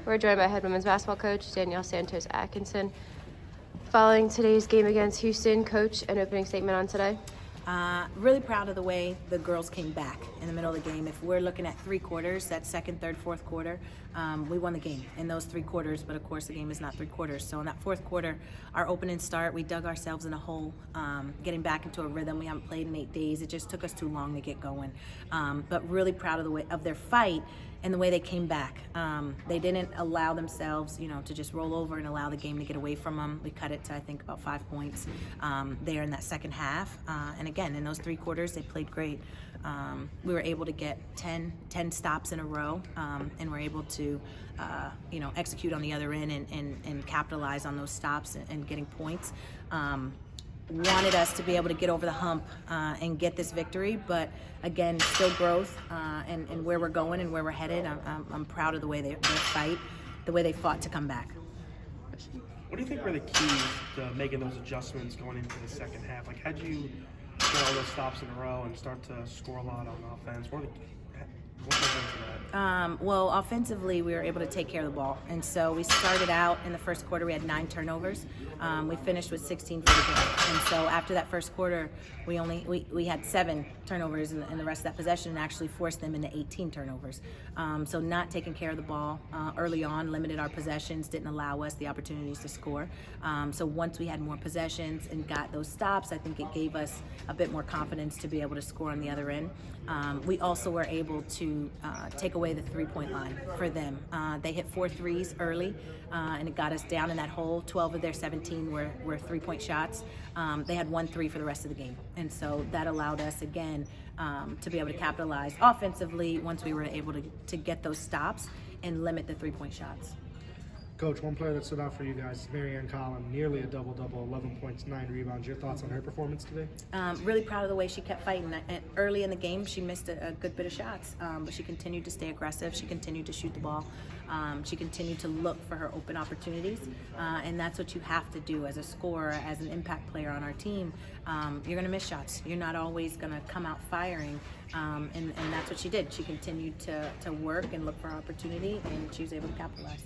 We're joined by head women's basketball coach Danielle Santos Atkinson. Following today's game against Houston, coach, an opening statement on today? Really proud of the way the girls came back in the middle of the game. If we're looking at 3 quarters, that second, third, fourth quarter, we won the game in those 3 quarters, but of course the game is not 3 quarters. So in that fourth quarter, our opening start, we dug ourselves in a hole, getting back into a rhythm. We haven't played in 8 days. It just took us too long to get going. But really proud of the way of their fight and the way they came back. They didn't allow themselves, to just roll over and allow the game to get away from them. We cut it to, I think, about 5 points there in that second half. And again, in those 3 quarters, they played great. We were able to get 10 stops in a row, and we're able to, execute on the other end and capitalize on those stops and getting points. Wanted us to be able to get over the hump and get this victory, but again, still growth and where we're going and where we're headed. I'm proud of the way they fight, the way they fought to come back. What do you think were the keys to making those adjustments going into the second half? Like, how'd you get all those stops in a row and start to score a lot on offense? What goes into that? Well, offensively, we were able to take care of the ball. And so we started out in the first quarter, we had 9 turnovers. We finished with 16 for the game. And so after that first quarter, we had 7 turnovers in the rest of that possession and actually forced them into 18 turnovers. So not taking care of the ball early on, limited our possessions, didn't allow us the opportunities to score. So once we had more possessions and got those stops, I think it gave us a bit more confidence to be able to score on the other end. We also were able to take away the 3-point line for them. They hit 4 threes early, and it got us down in that hole. 12 of their 17 were 3-point shots. They had 1 3 for the rest of the game. And so that allowed us, again, to be able to capitalize offensively once we were able to get those stops and limit the 3-point shots. Coach, one player that stood out for you guys is Marianne Collin, nearly a double-double, 11 points, 9 rebounds. Your thoughts on her performance today? Really proud of the way she kept fighting. And early in the game, she missed a good bit of shots, but she continued to stay aggressive. She continued to shoot the ball. She continued to look for her open opportunities, and that's what you have to do as a scorer, as an impact player on our team. You're going to miss shots. You're not always going to come out firing, and that's what she did. She continued to work and look for opportunity, and she was able to capitalize.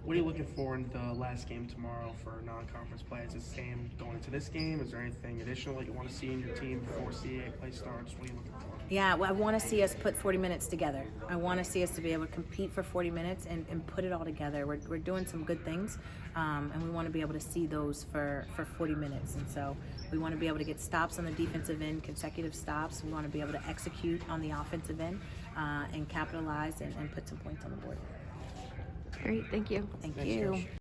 What are you looking for in the last game tomorrow for non-conference play? Is it the same going into this game? Is there anything additional that you want to see in your team before CAA play starts? What are you looking for? Yeah, well, I want to see us put 40 minutes together. I want to see us to be able to compete for 40 minutes and put it all together. We're doing some good things, and we want to be able to see those for 40 minutes. And so we want to be able to get stops on the defensive end, consecutive stops. We want to be able to execute on the offensive end and capitalize and put some points on the board. Great, thank you. Thank Thanks, you. Coach.